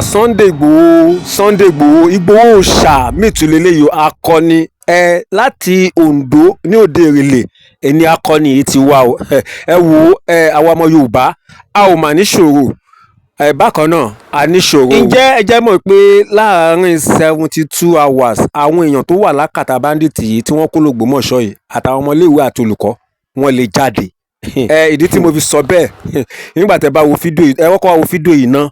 Sunday Igboho òòṣà mìtúlélẹ́yò akọni láti Ondo ní òde Èrèlè ẹni akọni yìí ti wá o ẹ wo àwa ọmọ Yorùbá a ò mà níṣòro bákan náà a níṣòro. ǹjẹ́ ẹ jẹ́ mọ̀ pé láàárín 72 hours àwọn èèyàn tó wà lákàtà bandit yìí tí wọ́n kó l'Ògbómọ̀ṣọ́ yìí àtàwọn ọmọléèwé àti olùkọ́ wọn lè jáde ìdí tí mo fi sọ bẹ́ẹ̀ nígbà tẹ́ bá wo fídíò yìí ẹ kọ́kọ́ wá wo fídíò yìí náà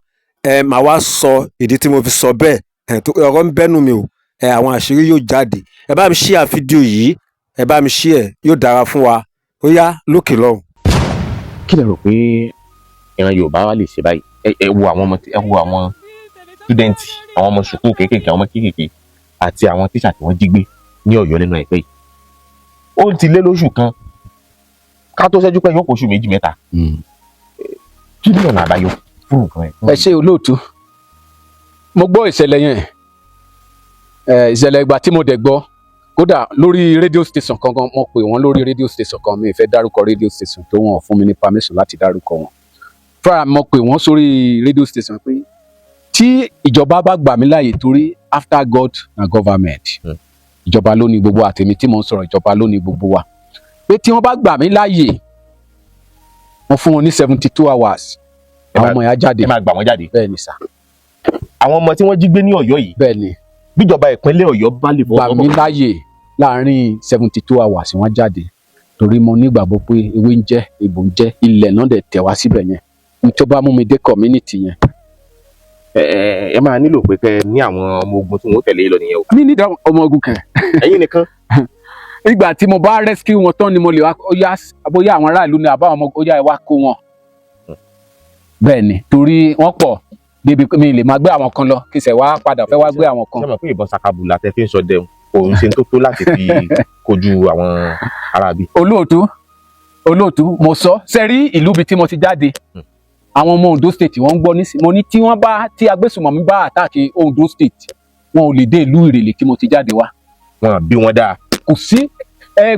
màá wá sọ ìdí tí mo fi sọ bẹ́ẹ̀ ọ̀rọ̀ ń bẹ́nu mi o àwọn àṣírí yóò jáde ẹ bá mi share fídíò yìí ẹ bá mi share yóò dára fún wa ó yá lókè lọ́hùn. kí lẹ rò pé ìran Yorùbá wa lè ṣe báyìí ẹ wo àwọn stúdẹ̀ǹtì àwọn ọmọ sùkúù kéékèèké àwọn ọmọ kéékèèké àti àwọn tíṣà tí wọ́n jí gbé ní Ọ̀yọ́ lẹ́nu àìpẹ́ yìí ó ti lé lóṣù kan ká tó ṣẹ́jú pé yóò kó oṣù méjì mẹ́ta kí ni ọ̀nà àbáyọ fún nǹkan ẹ̀. ẹ ṣe olóòtú mo gbọ́ ìṣẹ̀lẹ̀ yẹn ìṣẹ̀lẹ̀ ìgbà tí mo dẹ̀ gbọ́ kódà lórí rédíò station kankan mo pè wọ́n lórí rédíò station kan mi ì fẹ́ dárúkọ rédíò station tó wọ́n fún mi ní permission láti dárúkọ wọn fúnra mo pè wọ́n sórí rédíò station pé tí ìjọba bá gbà mí láàyè torí after God na government ìjọba ló ní gbogbo àtèmi tí mo ń sọ̀rọ̀ ìjọba ló ní gbogbo wa pé tí wọ́n bá gbà mí láàyè wọ́n fún wọn ní 72 hours àwọn ọmọ yẹn jáde. ẹ máa gbà wọ́n jáde. bẹ́ẹ̀ ni sà. àwọn ọmọ tí wọ́n jí gbé ní Ọ̀yọ́ yìí. bẹ́ẹ̀ ni. bíjọba ìpínlẹ̀ Ọ̀yọ́ bá lè fọwọ́ gbà mí láàyè láàárín 72 hours wọ́n jáde torí mo nígbàgbọ́ pé ewé ń jẹ́ egbò ń jẹ́ ilẹ̀ náà dẹ̀ tẹ̀ wá síbẹ̀ yẹn ní tó bá mú mi dé community yẹn. ẹ máa nílò pé kẹ ní àwọn ọmọ ogun tí wọn ó tẹ̀lé lọ nìyẹn o. mi ní ọmọ ogun kẹ. ẹ̀yin nìkan. ìgbà tí mo bá rescue wọn tán ni mo lè wá bóyá àwọn aráàlú ni àbá ọmọ bóyá ẹ wá kó wọn. bẹ́ẹ̀ ni torí wọ́n pọ̀ débi mi lè máa gbé àwọn kan lọ kí sẹ̀ wá padà fẹ́ wá gbé àwọn kan. ṣé mo pé ìbọn sakabula tẹ fi ń sọ dẹun òun ṣe tó tó láti fi kojú àwọn aráabí. olóòtú mo sọ sẹ́rí ìlú bíi tí mo ti jáde àwọn ọmọ Ondo state wọ́n ń gbọ́ nísìnyí mo ní tí agbésùnmọ̀mí bá àtàkì Ondo state wọn ò lè dé ìlú Ìrèlè tí mo ti jáde wá. wọn bí wọn dáa. kò sí ẹ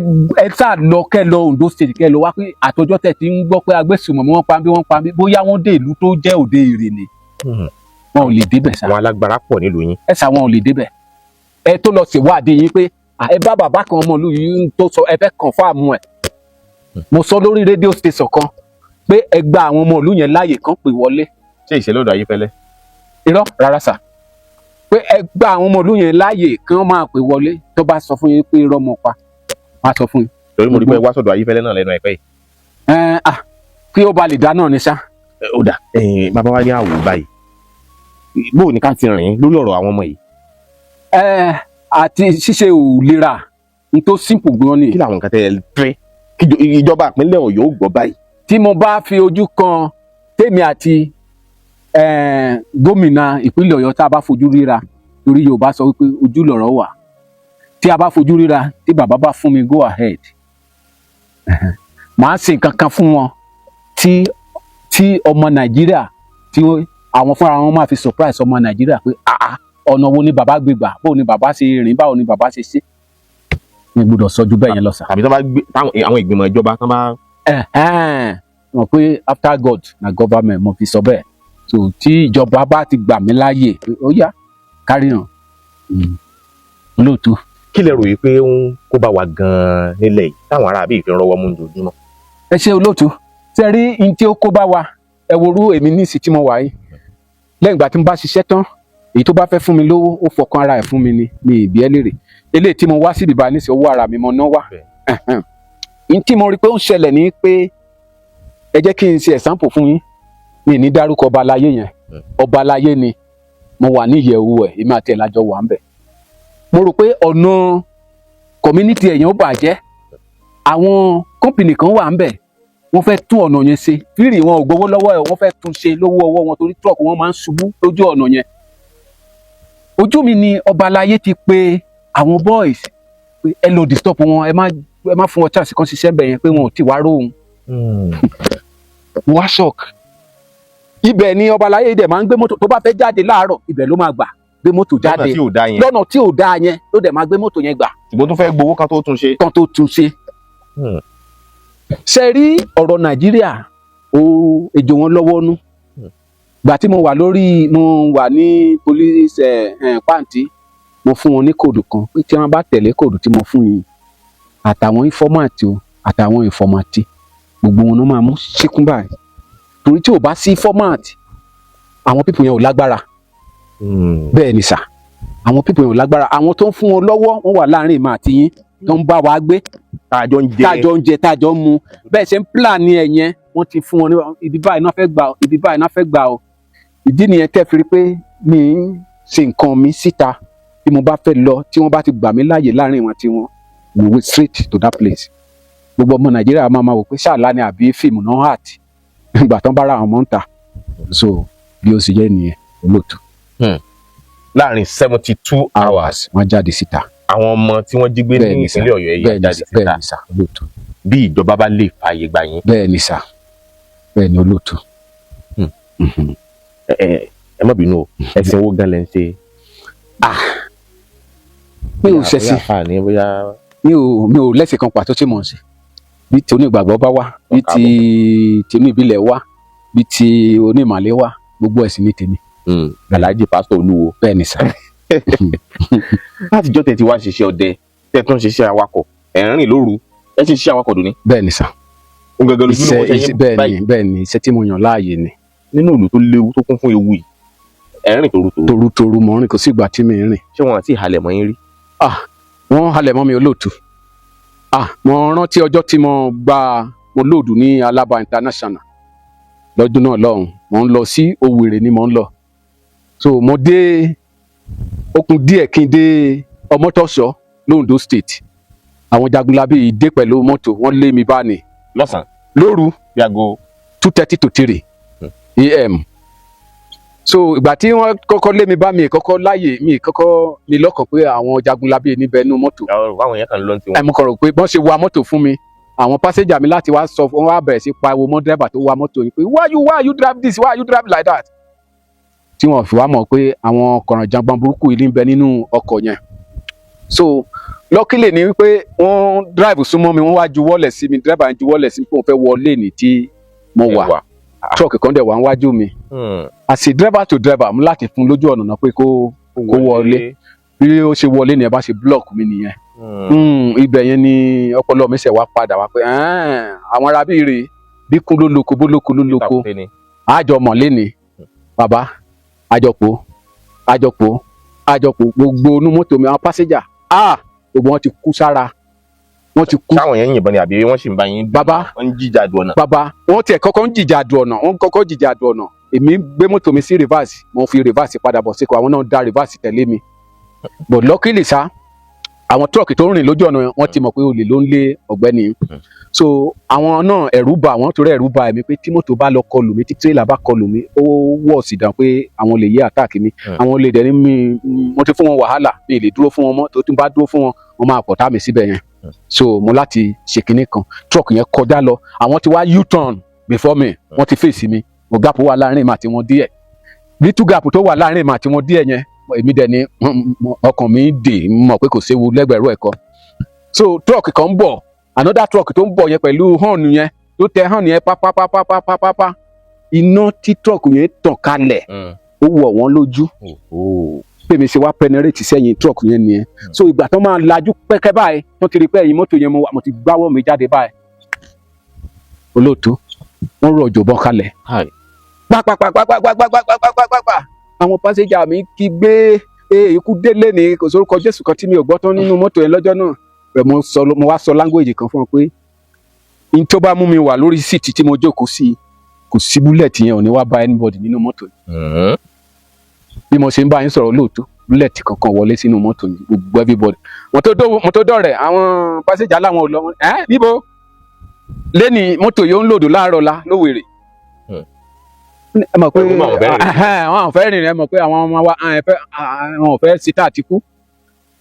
sá lọ kẹ lọ Ondo state kẹ lọ wá pé àtọjọ́ tẹ́ ti ń gbọ́ pé agbésùnmọ̀mí wọ́n pa mí bóyá wọ́n dé ìlú tó jẹ́ òde Ìrèlè wọn ò lè débẹ̀ sá. àwọn alágbára pọ̀ nílùú yín. ẹ sá wọn ò lè débẹ̀ ẹ tó lọ ṣèwádìí yín pé ẹ bá bàbá kan ọmọ ìlú yìí tó sọ ẹ fẹ́ confirm ẹ mo sọ lórí rédíò station kan pé ẹ gba àwọn ọmọ ìlú yẹn láàyè kan pè wọlé. ṣé ìṣẹ̀lẹ̀ Ayéfẹ́lẹ́. irọ́ rárá sà pé ẹ gba àwọn ọmọ ìlú yẹn láàyè kan máa pè wọlé tó bá sọ fún yín pé irọ́ mọ̀ pa wá sọ fún yín. torí mo rí pé wá sọ́dọ̀ Ayéfẹ́lẹ́ náà lẹ́nu àìpẹ́ yìí. kí ó ba lè dá náà ní sá. ó dà bàbá wa ní àwò báyìí bóò ní ká ti rìn lórí ọ̀rọ̀ àwọn ọmọ yìí. àti ṣíṣe ò lera n tó simple gan ni. kí làwọn nǹkan tẹ ẹ fẹ́ kí ìjọba ìpínlẹ̀ Ọ̀yọ́ ó gbọ́ báyìí. tí mo bá fi ojú kan tèmi àti gómìnà ìpínlẹ̀ Ọ̀yọ́ tá a bá fojú ríra torí Yorùbá sọ wípé ojú lọ̀rọ̀ wà tí a bá fojú ríra tí bàbá bá fún mi go ahead màá ṣe nǹkan kan fún wọn tí ọmọ Nàìjíríà tí àwọn fúnra wọn máa fi surprise ọmọ Nàìjíríà pé ọ̀nà wo ni bàbá gbé gbà báwo ni bàbá ṣe rìn báwo ni bàbá ṣe ṣe mi gbọ́dọ̀ sọjú bẹ́ẹ̀ yẹn lọ sà. tàbí tó bá gbé àwọn ìgbìmọ̀ ìjọba tán bá. mọ̀ pé after God na government mo fi sọ bẹ́ẹ̀ so tí ìjọba bá ti gbà mí láàyè ó yá kárí hàn lóòótọ́. kí lẹ rò yìí pé ń kó bá wa gan-an nílẹ̀ yìí táwọn aráàbí ìfi ń rọwọ́ mú ojoojúmọ́. ẹ ṣe olóòótọ́ ṣe rí ní tí ó kó bá wa ẹ worú èmi ní ìsìn tí mo wà yìí lẹ́yìn ìgbà tí mo bá ṣiṣẹ́ tán èyí tó bá fẹ́ fún mi lówó ó fọkàn ara ẹ̀ fún mi ni mi ìbí ẹ lérè eléyìí tí mo wá síbi bá níṣẹ́ owó ara mi mo ná wá ní tí mo rí pé ó ń ṣẹlẹ̀ ní pé ẹ jẹ́ kí n ṣe example fún yín mi ní dárúkọ ọba aláyé yẹn ọba aláyé ni mo wà ní ìyẹ̀wò ẹ̀ èmi àti ẹ̀ lájọ wà ń bẹ̀ mo rò pé ọ̀nà community ẹ̀yàn ó bàjẹ́ àwọn company kan wà ń bẹ̀ wọ́n fẹ́ tún ọ̀nà yẹn ṣe fírì wọn ò gbowó lọ́wọ́ ẹ̀ wọ́n fẹ́ tún ṣe lówó ọwọ́ wọn torí truck wọn máa ń ṣubú lójú ọ̀nà yẹn ojú mi ni ọba aláyé ti pe àwọn boys pé ẹ lò disturb wọn ẹ má fún wọn chance kan ṣiṣẹ́ bẹ̀ yẹn pé wọn ò tí wá róhun wá shock ibẹ̀ ni ọba aláyé dẹ̀ máa ń gbé mọ́tò tó bá fẹ́ jáde láàárọ̀ ibẹ̀ ló máa gbà gbé mọ́tò jáde lọ́nà tí ò dáa yẹn ló dẹ̀ máa gbé mọ́tò yẹn gbà. ṣùgbọ́n tó fẹ́ gbowó kan tó tún ṣe. ṣe rí ọ̀rọ̀ Nàìjíríà ejò wọn lọ́wọ́ nú ìgbà tí mo wà ní police pàǹtí mo fún wọn ní kóòdù kan pé tí wọ́n bá tẹ̀lé kóòdù tí mo fún yìí àtàwọn informant o àtàwọn informant gbogbo wọn náà máa mú síkún báyìí torí tí ò bá sí informant àwọn pípọ̀ yẹn ò lágbára bẹ́ẹ̀ ni sà àwọn pípọ̀ yẹn ò lágbára àwọn tó ń fún wọn lọ́wọ́ wọn wà láàrin ìmọ̀ àti yín tó ń bá wa gbé tájọ ń jẹ tájọ ń mu bẹ́ẹ̀ ṣe ń plan ní ẹ̀yẹn wọ́n ti fún wọn ní ibi báyìí náà fẹ́ gbà o ibi báyìí náà fẹ́ gbà o ìdí nìyẹn tẹ́ fi rí pé mi ń ṣe nǹkan mi síta tí mo bá fẹ́ lọ tí wọ́n bá ti gbà mí láàyè láàrin wọn tí wọ́n we went straight to that place gbogbo ọmọ Nàìjíríà máa wò pé ṣáàlá ni àbí fíìmù náà hàt ìgbà tán bá ra àwọn ọmọ ń tà so bí ó sì jẹ́ nìyẹn olóòtú. láàrin 72 hours wọ́n jáde síta. àwọn ọmọ tí wọ́n jí gbé ní ìpínlẹ̀ Ọ̀yọ́ yìí jáde síta bẹ́ẹ̀ ni sà olóòtú. bí ìjọba bá lè fààyè gbà yín. bẹ́ẹ̀ ni sà bẹ́ẹ̀ ni olóòtú. ẹ má bínú o ẹ̀sìn owó gan lẹ ń ṣe. mi ò ṣẹ̀sìn mi ò lẹ́sìn kan pàtó tí mò ń ṣe bí ti onígbàgbọ́ bá wá bí ti tinú ìbílẹ̀ wá bí ti onímàlẹ́ wá gbogbo ẹ̀sìn ní tèmi. Alhaji pásítọ̀ Olúwo. bẹ́ẹ̀ ni sà. látijọ́ tẹ̀ ti wá ṣiṣẹ́ ọdẹ tẹ̀ tún ṣiṣẹ́ awakọ̀ ẹ̀ ń rìn lóru ẹ̀ ṣe ṣiṣẹ́ awakọ̀ dùn ní. bẹ́ẹ̀ ni sà. òun gẹ́gẹ́ lójú ló wọ́n ṣe yín báyìí. bẹ́ẹ̀ ni iṣẹ́ tí mo yàn láàyè ni. nínú ìlú tó léwu tó kún fún ewu yìí ẹ̀ ń rìn torutoru. toru mọ́ rìn kò sí ìgbà tí mi ń rìn. ṣé wọn àti ìhalẹ̀ mọ́ yín rí. wọ́n halẹ̀ mọ́ mi olóòtú. mo rántí ọjọ́ tí mo lòdù ní Alaba International lọ́dún náà lọ́hùn mo ń lọ sí Owerri ni mo ń lọ so mo dé okùn díẹ̀ kí n dé Ọmọtọ́ṣọ́ l'Ondo State àwọn jagunlabi dé pẹ̀lú mọ́tò wọ́n lé mi bá ní. lọ́sàn-án lóru bí aago 2:30 to 3 a.m. so ìgbà tí wọ́n kọ́kọ́ lé mi bá mi kọ́kọ́ láàyè mi kọ́kọ́ ní lọ́kàn pé àwọn jagunlabi níbẹ̀ nínú mọ́tò. àwọn yẹn kàn lọ ti wọn. mo kàn rò pé bọ́n ṣe wa mọ́tò fún mi àwọn pásẹ́jà mi láti wá sọ wọ́n wá bẹ̀rẹ̀ sí pariwo mọ́ dírẹ́bà tó wa mọ́tò yìí pé why you drive this why you drive like that. tí wọ́n fi wá mọ̀ pé àwọn kọ̀rọ̀jàngbọ̀n burúkú yìí ń bẹ nínú ọkọ̀ yẹn. so luckily ni wípé wọ́n drive súnmọ́ mi wọ́n wá juwọ́lẹ̀ sí mi dírẹ́bà ń juwọ́lẹ̀ sí mi pé òun fẹ́ wọlé ní tí mo wà truck kan dẹ̀ wá níwájú mi. àti driver to driver mú láti fún lójú ọ̀nà náà pé kó wọlé bí ó ṣe wọlé ni ẹ bá ṣe block mi nìyẹn. ibẹ̀ yẹn ni ọpọlọ mi ṣẹ̀ wá padà wá pé àwọn arábí rè bí kún ló lóko bó lóko ló lóko àjọ mọ̀lé ni bàbá àjọpọ̀ gbogbo inú mọ́tò mi àwọn pásẹ́jà gbogbo wọn ti kú sára wọ́n ti kú. sáwọn yẹn yìnbọn ni àbí wọ́n sì ń bá yín. bàbá wọ́n ń jìjà du ọ̀nà. bàbá wọ́n tiẹ̀ kọ́kọ́ ń jìjà du ọ̀nà èmi gbé mọ́tò mi sí reverse mo fi reverse padà bọ̀ síkò àwọn náà dá reverse tẹ̀lé mi but luckily sá àwọn truck tó ń rìn lójú ọ̀nà wọn ti mọ̀ pé olè ló ń lé ọ̀gbẹ́ni so àwọn náà ẹ̀rù bà wọ́n torí ẹ̀rù bà mí pé tí mọ́tò bá lọ kọlù mí tí tírélà bá kọlù mí ó wọ̀ sí dàn pé àwọn olè yé àtàkì mi àwọn olè dẹ̀ ní mi mo ti fún wọn wàhálà mi lè dúró fún wọn mọ́ tó tún bá dúró fún wọn wọ́n máa pọ̀tá mi síbẹ̀ yẹn so mo láti ṣe kinní kan truck yẹn kọjá lọ àwọn ti wá U-turn before me wọ́n ti fèsì mi mo gap wà láàrin mi àti wọn díẹ̀ little gap tó wà láàrin mi àti wọn díẹ̀ yẹn èmi dẹ̀ ni ọkàn mi dè mọ̀ pé kò séwu lẹ́gbẹ̀rún ẹ̀kọ́ so truck kan ń bọ̀ another truck tó ń bọ̀ yẹn pẹ̀lú horn yẹn tó tẹ horn yẹn pápápápápápá iná tí truck yẹn tàn kalẹ̀ ó wọ̀ wọ́n lójú pèmí ṣe wá penetrate sẹ́yìn truck yẹn nìyẹn so ìgbà tó máa lajú pẹ́kẹ́ báyìí wọ́n ti rí pé ẹ̀yìn mọ́tò yẹn mo ti gbáwọ́ mi jáde báyìí olóòtú wọ́n rọ̀ òjò bọ́n kalẹ̀ pápápápápápápápápápápá àwọn pásẹ́jà mi kí gbé ikú délé ní kò sórúkọ Jésù kan tí mi ò gbọ́ tán nínú mọ́tò yẹn lọ́jọ́ náà rẹ̀ mo wá sọ language kan fún ọ pé n tó bá mú mi wà lórí síìtì tí mo jókòó sí kò sí búlẹ̀tì yẹn ò ní wá bá anybody nínú mọ́tò yìí bí mo ṣe ń bá yín sọ̀rọ̀ lóòótọ́ búlẹ̀tì kankan wọlé sínú mọ́tò yìí gbogbo everybody mo tó dọ̀rẹ̀ àwọn pásẹ́jà láwọn ò lọ níbo lẹ́ni mọ́tò yóò ń lòdù láàárọ̀ la lówèrè ẹ mọ̀ pé àwọn fẹ́ rìnrìn ẹ mọ̀ pé àwọn ọmọ wa àwọn fẹ́ síta àti kú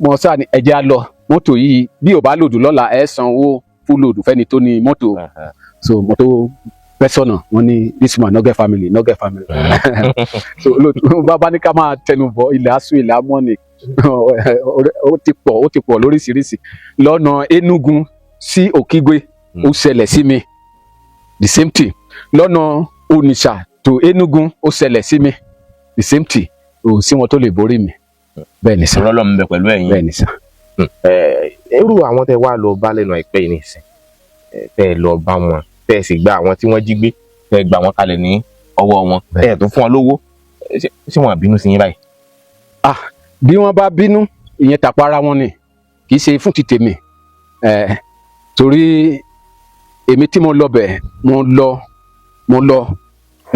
mọ̀ sáà ní ẹ̀jẹ̀ á lọ mọ́tò yìí bí ò bá lòdù lọ́la ẹ̀ sanwó full load fẹ́ni tó ní mọ́tò so mọ́tò pẹ́sọ̀nà wọ́n ní this man no get family so bàbá ní ká máa tẹnu bọ̀ ilẹ̀ asú ilẹ̀ amọ́ni ó ti pọ̀ lóríṣiríṣi lọ́nà Enugu sí Okigwe ó ṣẹlẹ̀ sí mi the same thing lọ́nà Onitsha tó Enugu ó ṣẹlẹ̀ sí mi the same thing ò sí wọn tó lè borí mi bẹ́ẹ̀ ni sà. Ọlọ́run bẹ pẹ̀lú ẹ̀yin. bẹ́ẹ̀ ni sà. Irú àwọn tẹ́ wá lọ bá lẹ́nu àìpẹ́ yìí nìsín tẹ́ lọ bá wọn tẹ́ sì gba àwọn tí wọ́n jí gbé tẹ́ gbà wọ́n kalẹ̀ ní ọwọ́ wọn tẹ́ tún fún wọn lówó ṣé wọn bínú sí yín báyìí. Bí wọ́n bá bínú ìyẹn tàpá ara wọn ni kì í ṣe fún ti tèmi torí èmi tí mo lọ bẹ̀ mo lọ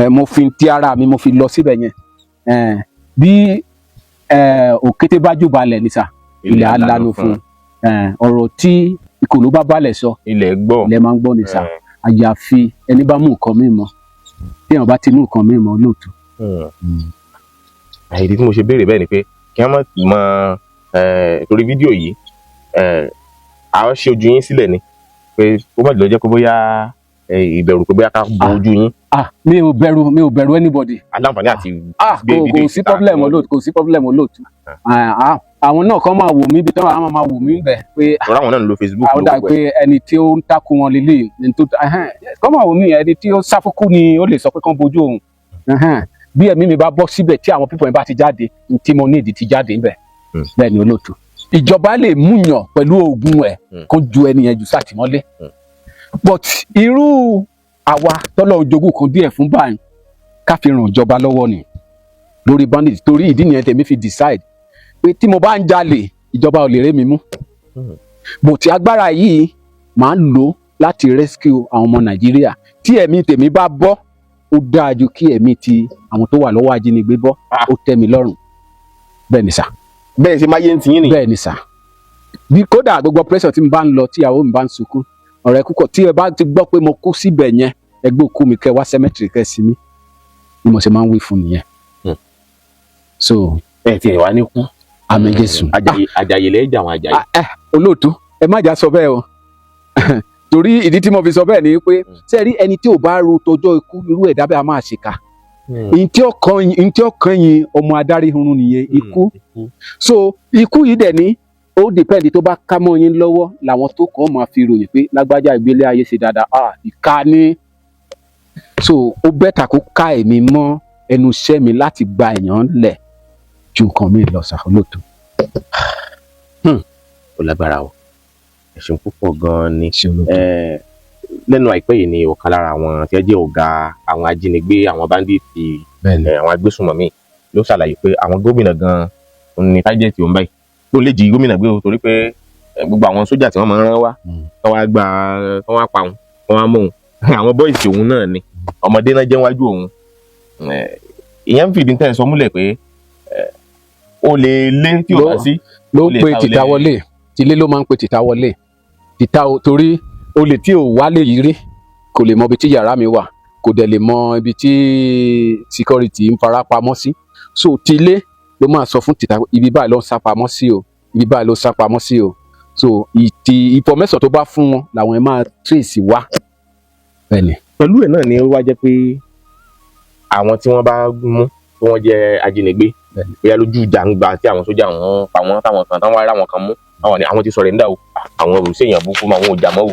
mo fi ti ara mi mo fi lọ síbẹ̀ yẹn bí òkété bá jù balẹ̀ ní sà ilẹ̀ alanu fún ọ̀rọ̀ tí ìkòló bá balẹ̀ sọ ilẹ̀ máa ń gbọ́ ní sà àyàfi ẹni bá mú nǹkan mímọ́ tí èèyàn bá ti mú nǹkan mímọ́ lóòótọ́. ìdí tí mo ṣe béèrè bẹ́ẹ̀ ni pé kí wọ́n mọ torí fídíò yìí àwọn ṣe ojú yín sílẹ̀ ni pé ó má jùlọ jẹ́ pé bóyá ìbẹ̀rù pé bóyá ká bo ojú yín. mi ò bẹ̀rù anybody. aláǹfààní àti gbé fídíò kò sí problem olóòtú àwọn náà kàn máa wò mí bí táwọn àwọn máa wò mí bẹ̀ pé ọ̀rọ̀ àwọn náà ń lo Facebook àwọn dà pé ẹni tí ó ń takò wọn lélẹ̀ ní tó kàn máa wò mí ẹni tí ó sáfúkú ni ó lè sọ pé kàn bójú òun bí ẹ̀mí mi bá bọ́ síbẹ̀ tí àwọn pípọ̀ yẹn bá ti jáde tí mo ní ìdí ti jáde ńbẹ̀ bẹ́ẹ̀ ni olóòtú ìjọba lè múyàn pẹ̀lú oògùn ẹ̀ kó ju ẹni yẹn jù sátìmọ́lé but irú àwa tọ́lọ́ jogún kan díẹ̀ fún báyìí ká fi ràn ìjọba lọ́wọ́ ni lórí bandit torí ìdí nìyẹn tèmi fi decide pé tí mo bá ń jalè ìjọba ò lè ré mi mú but agbára yìí máa ń lò láti rescue àwọn ọmọ Nàìjíríà tí ẹ̀mí tèmi bá bọ́ ó dáa ju kí ẹ̀mí ti àwọn tó wà lọ́wọ́ ajínigbé bọ́ ó tẹ́ mi lọ́rùn bẹ́ẹ̀ ni sà. bẹ́ẹ̀ ṣe máa yé ń tiyín nìyí. bẹ́ẹ̀ ni sà bí kódà gbogbo pressure tí mo bá ń lọ tí ìyàwó mi bá ń sunkún ọ̀rẹ́ kúkọ̀ tí ẹ bá ti gbọ́ pé mo kú síbẹ̀ yẹn ẹgbẹ́ òkú mi kẹ́ wá cemetery kẹ́ sí mi ni mo ṣe máa ń wí fún nìyẹn. so ẹ tiẹ̀ wá ní kú. àmín Jésù. àjàyè lẹ́yìn jà wọn àjàyè. olóòtú ẹ má jà sọ bẹ́ẹ̀ o torí ìdí tí mo fi sọ bẹ́ẹ̀ ni pé ṣé rí ẹni tí ò bá ro tọjọ́ ikú irú ẹ̀dá bẹ́ẹ̀ a máa ṣèkà ntí ọkàn yín ọmọ adarí hunrun nìyẹn ikú so ikú yìí dẹ̀ ní ó dìpẹ́ndì tó bá ká mọ́ yín lọ́wọ́ làwọn tó kàn máa fi ròyìn pé lágbájá ìgbélé ayé ṣe dáadáa ìka ní so ó bẹ́tà kó ká èmi mọ́ ẹnu iṣẹ́ mi láti gba èèyàn lẹ̀ ju nǹkan mi lọ ṣàkólótó. ó lágbára o ẹ̀sùn púpọ̀ gan-an ni lẹ́nu àìpẹ́ yìí ni ọ̀kan lára àwọn tí ẹ jẹ́ ọ̀gá àwọn ajínigbé àwọn báńdíìtì àwọn agbésùnmọ̀mí ló ṣàlàyé pé àwọn gómìnà gan-an ní tájẹ́ẹ̀tì òun báyìí ló lè jí gómìnà gbé o torí pé gbogbo àwọn sójà tí wọ́n máa ń rán wá kán wá gba kán wá pa òun kán wá mú òun àwọn bọ́ìsì òun náà ni ọmọdé náà jẹ́ wájú òun ìyẹn ń fìdí tẹ́ ẹ sọ múlẹ̀ pé ó lè lé tí ò bá sí. ló pe tìta wọlé tilé ló máa ń pe tìta wọlé tìta torí olè tí ò wálé yìí rí kò lè mọ ibi tí yàrá mi wà kò dẹ̀ lè mọ ibi tí security ń fara pamọ́ sí so tilé ló máa sọ fún tìta ibi báyìí ló ń sá pamọ́ sí o ibi báyìí ló ń sá pamọ́ sí o so information tó bá fún wọn làwọn ẹ máa trace wá. bẹ́ẹ̀ni. pẹ̀lú ẹ̀ náà ni ó wá jẹ́ pé àwọn tí wọ́n bá mú tí wọ́n jẹ́ ajínigbé bóyá lójú jàǹgbà tí àwọn sójà wọn pa wọn táwọn kan táwọn ará wọn kan mú àwọn ti sọ̀rọ̀ nígbà o àwọn òrùsẹ̀ èèyàn búkú mọ́ àwọn òjà mọ́ o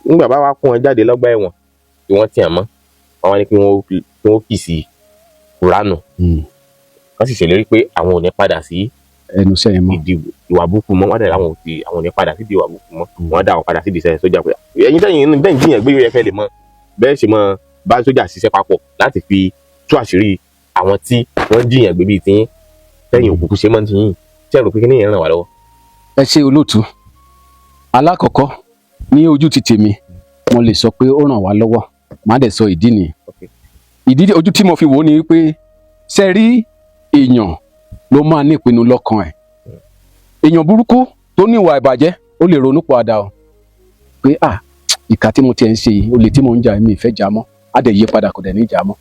nígbà bá wá kó wọn jáde lọ́gbà ẹ̀wọ̀n tí wọ́n tì hàn mọ́ wọn wá ní kí wọ́n kì sí kùránù wọ́n sì ṣèlérí pé àwọn ò ní padà sí ẹnu sẹ́yìn mọ́ ìwà búkú mọ́ wọ́n dẹ̀ àwọn ò ní padà sí ìwà búkú mọ́ wọ́n dá àwọn padà sí ìdíṣẹ́ sójà pé ẹ̀yin dẹ́yìn jiyàn gbé yẹ fẹ́ lè mọ bẹ́ẹ̀ ṣe mọ bá sójà ṣiṣẹ́ papọ̀ láti fi tú àṣírí àwọn tí wọ́n jiyàn gbé bíi tiyín lẹ́yìn òkùnkùn ṣe mọ́ tiyín tí ẹ̀rù pé kí nìyẹn ràn wá lọ́wọ́. ẹ ṣe olóòtú alákọ̀ọ́kọ́ ní ojú ti tèmi mo lè sọ pé ó ràn wá lọ́wọ́ má dẹ̀ sọ ìdí nìyí ìdí ojú tí mo fi wò ó ni pé ṣe rí èèyàn ló máa ní ìpinnu lọ́kàn ẹ̀ èèyàn burúkú tó ní ìwà ìbàjẹ́ ó lè ronú padà o pé ìkà tí mo tiẹ̀ ń ṣe yìí olè tí mo ń jà mí ìfẹ́ jà mọ́ á dẹ̀ yí padà kò dẹ̀ ní jà mọ́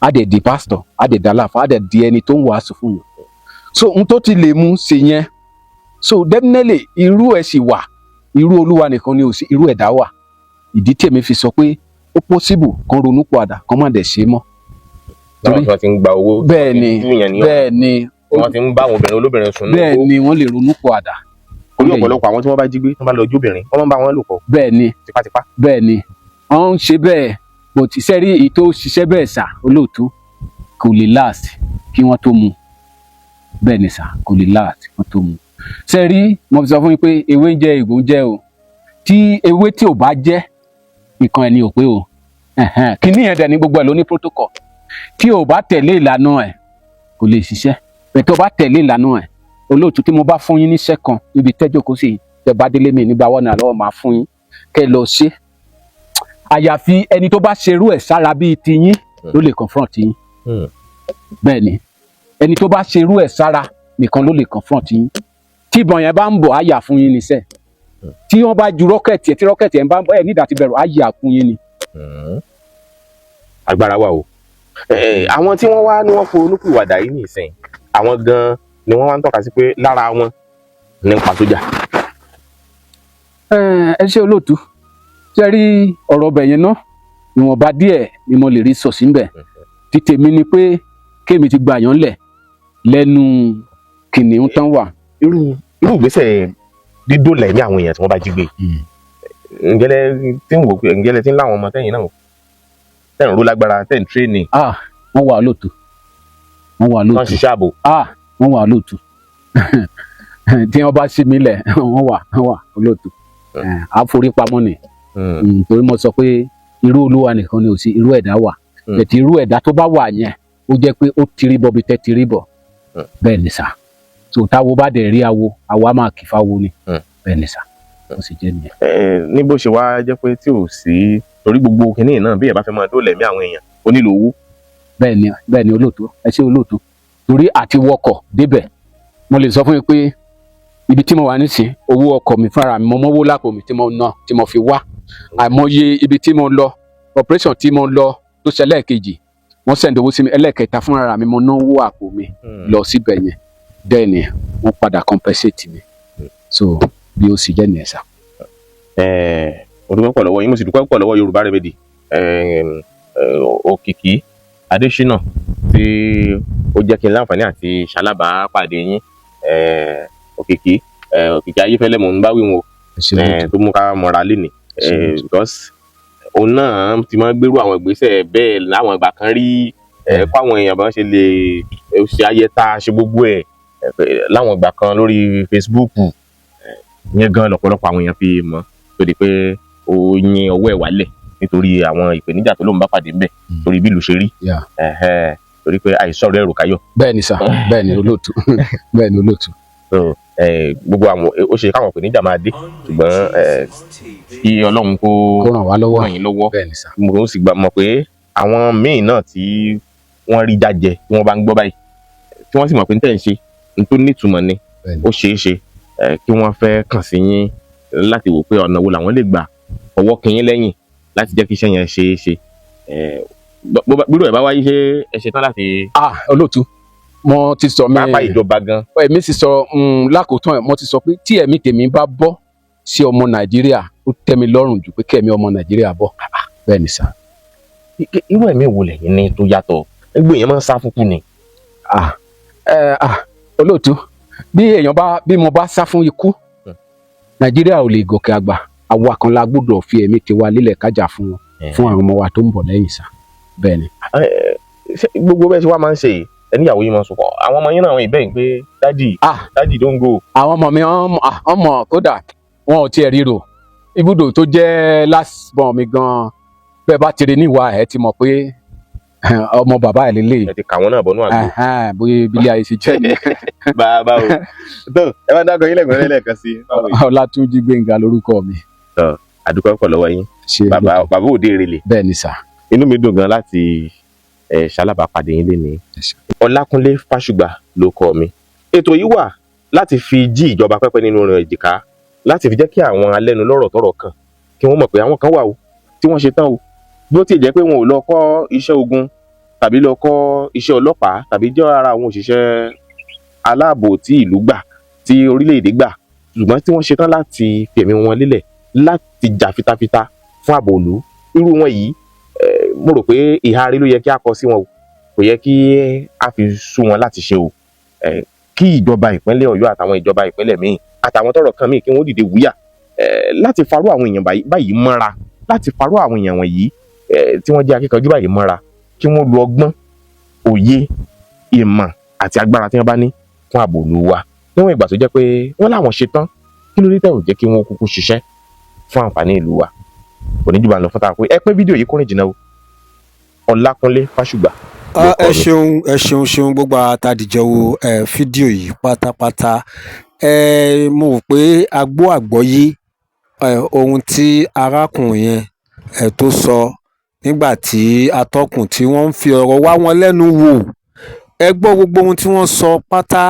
á dẹ̀ di pásítọ̀ á dẹ̀ dàláfà á dẹ̀ di ẹni tó ń wàásù fún yàn so n tó ti lè mú ṣe yẹn so definitely irú ẹ̀ sì wà irú olúwa nìkan ni ò sí irú ẹ̀dá wà ìdí tèmi fi sọ pé ó possible kan ronú padà kan má dẹ̀ ṣe mọ́. torí wọ́n ti ń gba owó bẹ́ẹ̀ ni wọ́n ti ń bá àwọn obìnrin olóbìnrin sùn. bẹ́ẹ̀ ni wọ́n lè ronú padà. orí ọ̀pọ̀lọpọ̀ àwọn tí wọ́n bá jí gbé wọ́n bá lọ jóbìnrin wọ́n máa ń bá wọn lò pọ̀. bẹ́ẹ̀ ni tipátipá. bẹ́ẹ̀ ni wọ́n ń ṣe bẹ́ẹ̀ but sẹ́rí èyí tó ṣiṣẹ́ bẹ́ẹ̀ sà olóòtú kò lè last kí wọ́n tó mu bẹ́ẹ̀ ni sà kò lè last kí wọ́n tó mu sẹ́rí mo fi sọ fún yín pé ewé ń jẹ́ ìgbò ń jẹ́ o tí ewé tí ò bá jẹ́ nǹkan ẹni ò pé o kíní yẹn dẹ̀ ní gbogbo ẹ̀ ló ní protocol tí ò bá tẹ̀lé ìlànà ẹ̀ kò lè ṣiṣẹ́ bẹ́ẹ̀ tó bá tẹ̀lé ìlànà ẹ̀ olóòtú tí mo bá fún yín níṣẹ́ kan níbi tẹ́jọ́ kó sì tẹ́ bá délé mi nígbà wọ́n náà lọ́wọ́ máa fún yín kẹ́ ẹ lọ ṣe àyàfi ẹni tó bá ṣerú ẹ̀ sára bíi tiyín ló lè confront yín bẹ́ẹ̀ ni ẹni tó bá ṣerú ẹ̀ sára nìkan ló lè confront yín tí ìbọn yẹn bá ń bọ̀ á yà fún yín níṣẹ́ tí wọ́n bá ju rọ́kẹ̀tì ẹ̀ tí rọ́kẹ̀tì ẹ̀ ń bá ń bọ̀ ẹ̀ nídàá ti bẹ̀rù á yà fún yín ni. agbára wà o àwọn tí wọ́n wá ní wọ́n forúkúwàdà yìí nìsín àwọn gan ni wọ́n wá ń tọ́ka sí pé lára wọn ní ń pa sójà. ẹ ṣe olóòtú ṣe rí ọ̀rọ̀ ọbẹ̀ yẹn náà ìwọ̀nba díẹ̀ ni mo lè rí sọ sí níbẹ̀ tí tèmi ni pé kémi ti gbà yàn lẹ̀ lẹ́nu kìnìún tán wà. irú ìgbésẹ̀ dídòlà ẹ̀mí àwọn èèyàn tí wọ́n bá jí gbé ǹgẹ́lẹ́ tí ń wò pé ǹgẹ́lẹ́ tí ń láwọn ọmọ tẹ́yìn náà tẹ́ ń ró lágbára tẹ́ ń tírénì. wọ́n wà lóòtú wọ́n ṣiṣẹ́ ààbò. wọ́n wà lóòtú tí wọ́n bá ṣí mi lẹ̀ wọ́n wà lóòtú àforípamọ́ ni torí mo sọ pé irú olúwa nìkan ni ò sí irú ẹ̀dá wà bẹ̀tì irú ẹ̀dá tó bá wà yẹn ó jẹ́ pé ó tiri bọ̀ bí tẹ́ tiri bọ̀ bẹ́ẹ̀ ni sà tó táwo bá dẹ̀ rí awo á máa kì fáwo ni bẹ́ẹ̀ ni sà ó sì jẹ́ nìyẹn. ní bó ṣe wá jẹ́ pé tí ò sí torí gbogbo kinní náà bí ẹ bá fẹ́ máa dóòlà ẹ̀mí àwọn èèyàn ó nílò owó. bẹ́ẹ̀ ni olóòtú ẹ ṣé olóòtú torí àti wọkọ̀ débẹ̀ mo lè sọ fún yín pé ibi tí mo wà nísìn owó ọkọ̀ mi fúnra mi mo mọ́wó lápò mi tí mo ná tí mo fi wá àìmọye ibi tí mo lọ operation tí mo lọ tó ṣe ẹlẹ́ẹ̀kejì wọ́n send owó sí mi ẹlẹ́ẹ̀kẹta fúnra mi mo náwó àpò mi lọ síbẹ̀ yẹn bẹ́ẹ̀ ni wọ́n padà compensate mi so bí ó sì jẹ́ nìyẹn sá. mo dúpẹ́ pọ̀ lọ́wọ́ yín mo sì dúpẹ́ pọ̀ lọ́wọ́ Yorùbá Remedy Òkìkí Adésínà tí ó jẹ́ kí n láǹfààní àti ṣalábàápàdé yín Òkìkí Ayéfẹ́lẹ́ mò ń bá wí wọn tó mú ká mọ́ra lénìí because òun náà ti máa ń gbérú àwọn ìgbésẹ̀ bẹ́ẹ̀ láwọn ìgbà kan rí fáwọn èèyàn bá ṣe lè ṣe ayẹta ṣe gbogbo ẹ̀ láwọn ìgbà kan lórí Facebook yẹn gan lọ́pọ̀lọpọ̀ àwọn èèyàn fi mọ̀ tó di pé ó yín ọwọ́ ẹ̀ wálẹ̀ nítorí àwọn ìpèníjà tó lóun bá pàdé ńbẹ̀ torí bí ìlú ṣe rí torí pé àìsọ̀rọ̀ ẹrù káyọ̀. bẹ́ẹ̀ ni sà bẹ́ẹ̀ ni olóòtú bẹ́ẹ̀ ni olóòtú. gbogbo àwọn ó ṣe káwọn ìpèníjà máa dé ṣùgbọ́n kí Ọlọ́run kó ràn wá lọ́wọ́ ràn yín lọ́wọ́. bẹ́ẹ̀ ni sà. mo sì gbà mọ̀ pé àwọn míì náà tí wọ́n rí jájẹ tí wọ́n bá ń gbọ́ báyìí tí wọ́n sì mọ̀ pé ń tẹ̀ ń ṣe ń tó nítumọ̀ ni ó ṣeé ṣe kí wọ́n fẹ́ kàn sí yín láti wò pé ọ̀nà wo làwọn lè gbà ọwọ́ kí yín lẹ́yìn láti jẹ́ kí iṣẹ́ yẹn ṣeé ṣe bírò ẹ̀ bá wáyé ṣé ẹ ṣetán láti. olóòtú mo ti sọ mi pápá ìjọba gan. èmi ti sọ lákòótán ẹ mo ti sọ pé tí ẹ̀mí tèmi bá bọ́ sí ọmọ Nàìjíríà ó tẹ́ mi lọ́rùn jù pé kẹ́mi ọmọ Nàìjíríà bọ́ bẹ́ẹ̀ ni sà. irú ẹ̀mí wo lẹ́yìn ní tó yàtọ̀ ẹgbẹ́ èèyàn máa ń sá fún kú ni. olóòtú bí mo bá sá fún ikú Nàìjíríà ò lè gòkè àgbà àwa kan la gbọ́dọ̀ fi ẹ̀mí tiwa lílẹ̀ kájà fún wọn fún àwọn ọmọ wa tó ń bọ̀ lẹ́yìn sà bẹ́ẹ̀ ni. gbogbo bẹ́ẹ̀ ṣe wá máa ń ṣe ẹníyàwó yìí máa ń sọ àwọn ọmọ yín náà àwọn ìbẹ́yìn pé dádì don't go. àwọn ọmọ mi ọmọ kódà wọn ò tiẹ̀ ríro ibùdó tó jẹ́ last born mi gan bẹ́ẹ̀ bá tiri níwà ẹ̀ ti mọ̀ pé ọmọ bàbá ẹ̀ lélẹ̀. ẹ ti kà wọ́n náà bọ́nú àgbo. bóyá ibilé ayé ṣe jẹ́ ni. bàbá o tó ẹ bá dákọ yín lẹ́gbẹ̀rẹ́ lẹ́ẹ̀kan sí. Ọlátúnjí Gbénga lórúkọ mi. àdúpẹ́ pọ̀ lọ́wọ́ yín bàbá òde ìrẹ̀lẹ̀. bẹ́ẹ̀ ni sà. inú mi dùn gan láti ṣalábàápàdé yín lénìí. Ọlákúnlé Fásùgbà ló kọ mi. ètò yìí wà láti fi jí ìjọba pẹ́pẹ́ nínú rẹ̀ èjìká láti fi jẹ́ kí àwọn alẹ́nulọ́rọ̀ tọ́rọ̀ kàn kí wọ́n mọ̀ pé àwọn kan wà o tí wọ́n ṣe tán o bí ó ti jẹ́ pé wọn ò lọ kọ́ iṣẹ́ ogun tàbí lọ kọ́ iṣẹ́ ọlọ́pàá tàbí jẹ́ ara àwọn òṣìṣẹ́ aláàbò tí ìlú gbà tí orílẹ̀-èdè gbà ṣùgbọ́n tí wọ́n ṣe tán láti fi ẹ̀mí wọn lélẹ̀ láti jà fitafita fún ààbò ìlú irú wọn yìí mo rò pé ìhárí ló yẹ kí a kọ sí wọn o kò yẹ kí a fi sú wọn láti ṣe o kí ìjọba ìpínlẹ̀ Ọ̀yọ́ àtàwọn ìjọba ìpínlẹ̀ míì àtàwọn tọ́rọ̀ kàn míì kí wọ́n dìde wúyà láti farú àwọn èèyàn báyìí mọ́ra láti farú àwọn èèyàn wọ̀nyí tí wọ́n jẹ́ akíkanjú báyìí mọ́ra kí wọ́n lo ọgbọ́n òye ìmọ̀ àti agbára tí wọ́n bá ní fún ààbò ìlú wa níwọ̀n ìgbà tó jẹ́ pé wọ́n láwọn ṣe tán kí ló dé tẹ̀ ò jẹ́ kí wọ́n kúkú ṣiṣẹ́ fún àǹfààní ìlú wa oníjùbà ń lọ fún tààpé ẹ pín fídíò yìí kúrìn jìnnà o Ọlákúnlé Fásùgbà. ẹ ṣeun gbogbo àtàdìjọ wo fídíò yìí pátápátá mo rò pé a gbọ́ àgbọ́yé ohun tí arákùnrin yẹn tó sọ nígbà tí atọ́kùn tí wọ́n ń fi ọ̀rọ̀ wá wọn lẹ́nu wò ẹ gbọ́ gbogbo ohun tí wọ́n sọ pátá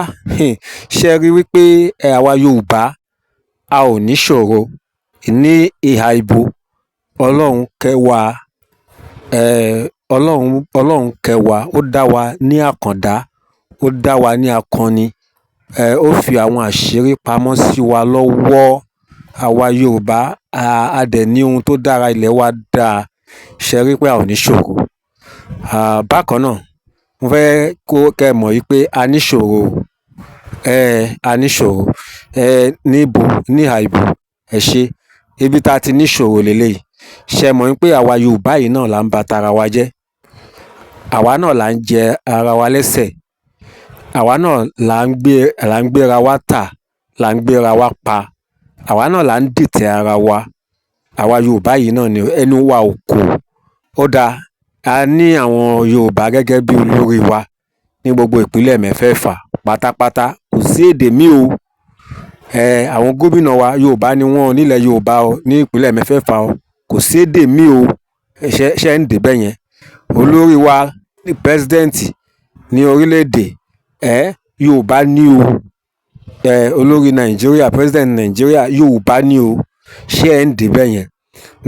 ṣe rí wípé àwa Yorùbá a ò ní ṣòro ní ìhà ìbò Ọlọ́run kẹwàá Ọlọ́run kẹwàá ó dá wa ní àkàndá ó dá wa ní akọni ó fi àwọn àṣírí pamọ́ sí wa lọ́wọ́ àwa Yorùbá a dẹ̀ ní ohun tó dára ilẹ̀ wa dáa ṣe rí pé a ò ní ṣòro bákan náà mo fẹ́ kẹ́ ẹ mọ̀ yìí pé a ní ṣòro níbo níhà ìbò ẹ ṣe ibi tá a ti ní ṣòro lélẹ́yìí ṣe mọ̀ pé àwa Yorùbá yìí náà là ń ba tara wa jẹ́ àwa náà là ń jẹ ara wa lẹ́sẹ̀ àwa náà là ń gbéra wa tà là ń gbéra wa pa àwa náà là ń dìtẹ̀ ara wa àwa Yorùbá yìí náà ni ẹnu wa ò kò ó dáa a ní àwọn Yorùbá gẹ́gẹ́ bí olórí wa ní gbogbo ìpínlẹ̀ mẹ́fẹ̀ẹ̀fà pátápátá kò sí èdè míì o àwọn gómìnà wa Yorùbá ni wọ́n nílẹ̀ Yorùbá o ní ìpínlẹ̀ mẹ́fẹ̀ẹ̀fà o kò sí èdè míì o ṣe ń dè bẹ́ẹ̀ yẹn olórí wa ní pẹ́sidẹ́ǹtì ní orílẹ̀-èdè Yorùbá ní o olórí Nàìjíríà pẹ́sidẹ́ǹtì Nàìjíríà Yorùbá ní o ṣe ń dè bẹ́ẹ̀ yẹn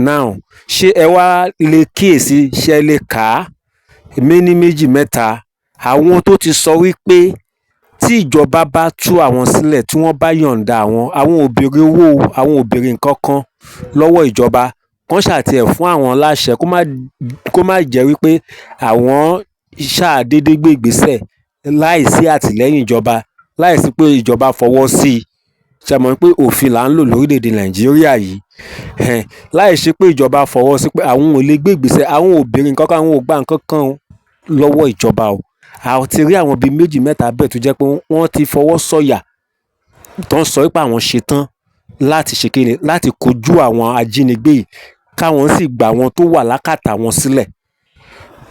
now ṣé ẹ wá lè kíyèsí ṣe lè kà á méní méjì mẹ́ta àwọn tó ti sọ wípé tí ìjọba bá tú àwọn sílẹ̀ tí wọ́n bá yọ̀ǹda àwọn ò béèrè owó àwọn ò béèrè nǹkan kan lọ́wọ́ ìjọba kán ṣàtiẹ̀ fún àwọn láṣẹ kó má jẹ́ wípé àwọn ṣàdédé gbé ìgbésẹ̀ láìsí àtìlẹ́yìn ìjọba láìsí pé ìjọba fọwọ́ sí i ṣe mọ̀ pé òfin là ń lò lórílẹ̀‐èdè Nàìjíríà yìí láìsí pé ìjọba fọwọ́ sí pé àwọn ò lè gbé ìgbésẹ̀ àwọn ò béèrè nǹkan kan àwọn ò gbà nǹkan kan lọ́wọ́ ìjọba o a ti rí àwọn bíi méjì mẹ́ta bẹ́ẹ̀ tó jẹ́ pé wọ́n ti fọwọ́ sọ̀yà tó ń sọ pé àwọn ṣetán láti ṣe kéde láti kojú àwọn ajínigbé yìí káwọn sì gba àwọn tó wà lákàtà wọn sílẹ̀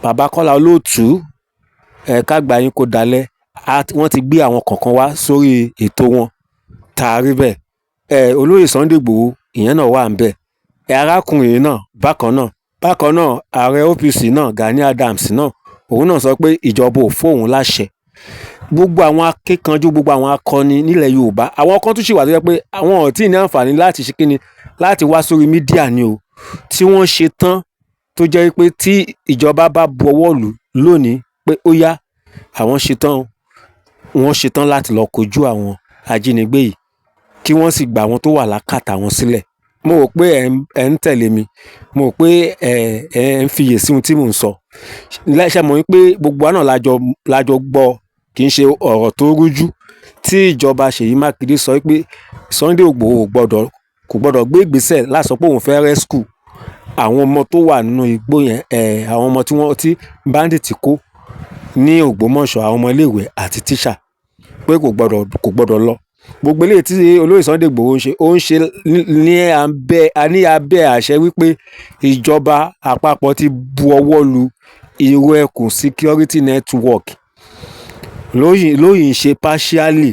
bàbá Kọ́lá Olóòtú kágbà yín kó dalẹ̀ wọ́n ti gbé àwọn kọ̀ọ̀kan wá sórí ètò wọn tààrí bẹ́ẹ̀ olóyè Sunday Igboho ìyẹn náà wà ń bẹ̀ arákùnrin náà bákan náà ààrẹ OPC náà Gani Adams náà òun náà sọ pé ìjọba ò fóun láṣẹ gbogbo àwọn akíkanjú gbogbo àwọn akọni nílẹ̀ Yorùbá àwọn kan tún ṣì wà tó jẹ́ pé àwọn ò tí ì ní àǹfààní láti ṣe kíni láti wá sórí mídíà ni o tí wọ́n ṣe tán tó jẹ́ pé tí ìjọba bá buọwọ́ lù lónìí pé ó yá àwọn ṣe tán láti lọ kojú àwọn ajínigbé yìí kí wọ́n sì gba àwọn tó wà lákàtà wọn sílẹ̀ mo rò pé ẹ ń tẹ̀lé mi mo rò pé ẹ ń fiyè sí ohun tí mò ń sọ láìsẹ̀ mọ̀ wípé gbogbo wa náà lájọ gbọ́ kì í ṣe ọ̀rọ̀ tó rújú tí ìjọba Ṣèyí Mákindé sọ pé Sunday Igboho kò gbọ́dọ̀ gbé ìgbésẹ̀ láti sọ pé òun fẹ́ rescue àwọn ọmọ tó wà nínú igbó yẹn àwọn ọmọ tí bandit kó ní Ògbómọ̀ṣọ́ àwọn ọmọ iléèwé àti tíṣà pé kò gbọ́dọ̀ lọ gbogbo eléyìí tí olóyè Sunday Igboho ń ṣe ní abẹ́ àṣẹ wípé ìjọba àpapọ̀ ti bu ọwọ́ lu ìró ẹkùn security network lóyìn ṣe partially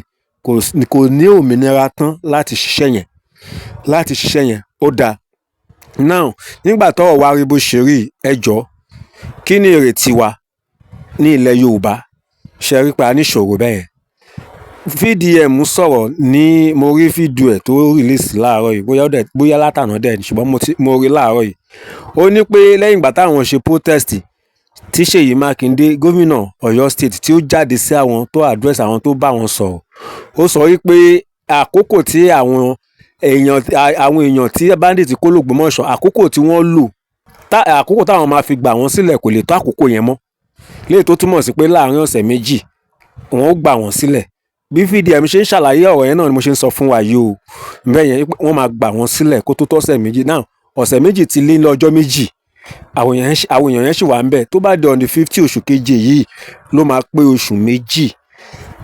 kò ní òmìnira tán láti ṣiṣẹ́ yẹn ó dáa now nígbà tọ́rọ̀ wá rí bó ṣe rí ẹjọ́ kí ni ìrètí wa ní ilẹ̀ Yorùbá ṣe rí pé a níṣòro bẹ́ẹ̀ VDM sọ̀rọ̀ ní mo rí fídíò ẹ̀ tó release láàárọ̀ yìí bóyá látàná dẹ̀ ṣùgbọ́n mo rí láàárọ̀ yìí ó ní pé lẹ́yìn ìgbà táwọn ṣe protest tí Ṣèyí Mákindé gómìnà Ọ̀yọ́ state tí ó jáde sí àwọn tó address àwọn tó bá wọn sọ̀rọ̀ ó sọ wípé àkókò tí àwọn èèyàn tí bandit kó l'Ògbómọ̀ṣọ́ àkókò tí wọ́n lò àkókò táwọn máa fi gbà wọ́n sílẹ̀ kò lè tó àkókò yẹn mọ́ léyìí tó túmọ̀ sí pé láàrin ọ̀sẹ̀ méjì wọ́n ó gbà wọ́n sílẹ̀ bí VDM ṣe ń ṣàlàyé ọ̀rọ̀ yẹn náà ni mo ṣe ń sọ fún wa yìí o bẹ́ẹ̀ yẹn wọ́n máa gbà wọ́n sílẹ̀ kó tó tọ́sẹ̀ méjì náà ọ̀sẹ̀ méjì ti lé lọ́jọ́ méjì àwọn èèyàn yẹn ṣì wà ń bẹ̀. Tó bá di on the 50 oṣù keje yìí ló máa pé oṣù méjì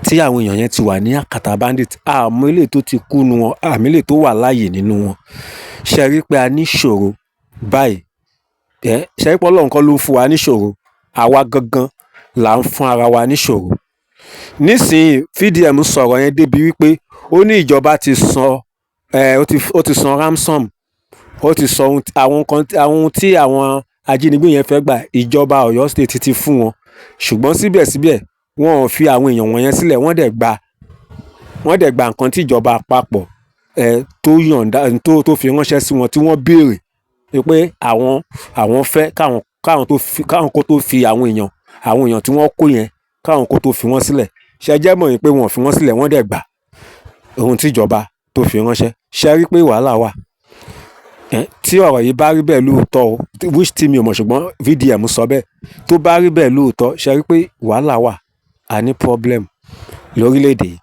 tí àwọn èèyàn yẹn ti wà ní àkàtà bandit. Àmọ́ ilé tó ti kú nu wọn, àmì ilé tó wà láàyè nínú wọn. Ṣe rí pé a ní ìṣòro báyìí. Ṣe rí pé Ọlọ́run kọ́ ló ń fún wa ní ìṣòro, àwa gangan là ń fún ara wa ní ìṣòro. Nísìnyí VDM sọ̀rọ̀ yẹn débi wípé ó ní ìjọba ti san ó ti san ransom, ó ti sọ ohun tí àwọn ajínigbé yẹn fẹ́ gbà, ìjọba Ọ̀yọ́ state ti fún wọn. Ṣùgbọ́n síbẹ̀síbẹ̀ wọn ò fi àwọn èèyàn wọ̀nyẹn sílẹ̀, wọ́n dẹ̀ gba nǹkan tí ìjọba àpapọ̀ tó yọ̀ǹda tó fi ránṣẹ́ sí wọn, tí wọ́n béèrè pé àwọn fẹ́ káwọn kó tó fi àwọn èèyàn tí wọ́n kó yẹn káwọn kó tó fi wọ́n sílẹ̀. Ṣé ẹ jẹ́ mọ̀ pé wọn ò fi wọ́n sílẹ̀, wọ́n dẹ̀ gbà ohun tí ìjọba tó fi ránṣẹ́. Ṣé rí pé wàhálà wà? Tí ọ̀rọ̀ yìí bá rí bẹ́ẹ̀ lóòótọ́ o, which tí mi ò mọ̀ ṣùgbọ́n VDM sọ bẹ́ẹ̀, tó bá rí bẹ́ẹ̀ lóòótọ́, ṣé rí pé wàhálà wà, a ní problem lórílẹ̀‐èdè yìí.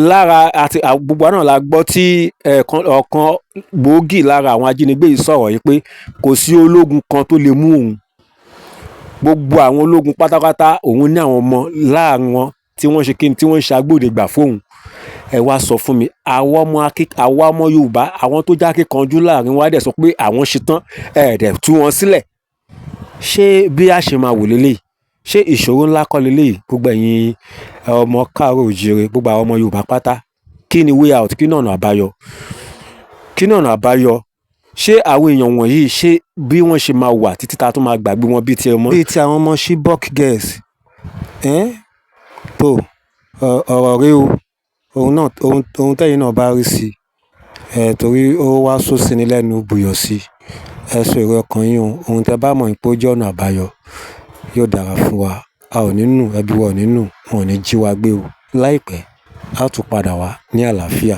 Lára àti gbogbo náà la gbọ́ tí ọ̀kan gbòógì lára àwọn ajínigbé yìí sọ̀rọ̀ yìí pé kò sí ológun kan tó lè mú òun. Gbogbo àwọn ológun pátápátá òun ní àwọn ọmọ láàrin wọn tí wọ́n ṣe kí ni, tí wọ́n ń ṣe agbódegbà fóun. Ẹ wá sọ fún mi, àwa ọmọ Yorùbá, àwọn tó já kíkanjú láàrin wa dẹ̀ sọ pé àwọn ṣetán, dẹ̀ tú wọn sílẹ̀. Ṣé bí a ṣe máa wò lélẹ́yìí? Ṣé ìṣòro ńlá kọ́ lélẹ́yìí? Gbogbo ẹ̀yin ọmọ káàárọ̀ oòjíire, gbogbo àwọn ọmọ Yorùbá pátá, kí ni way out? Kí ni ọ̀nà àbáyọ? Ṣé àwọn èèyàn wọ̀nyí, ṣé bí wọ́n ṣe máa wà títí ta tó máa gbàgbé wọn bíi ti àwọn ọmọ Chibok girls? Tó ọ̀rọ̀ rẹ o, ohun tẹ́yin náà bá rí sí torí ó wá sósì ní lẹ́nu bùyọ̀ sí. Ẹ sọ èrò ọkàn yín o, ohun tẹ́ bá mọ̀ pé ó jẹ́ ọ̀nà àbáyọ yóò dára fún wa. A ò ní nù, ẹbí wa ò ní nù, wọn ò ní jí wa gbé o. Láìpẹ́ a tún padà wá ní àlàáfíà.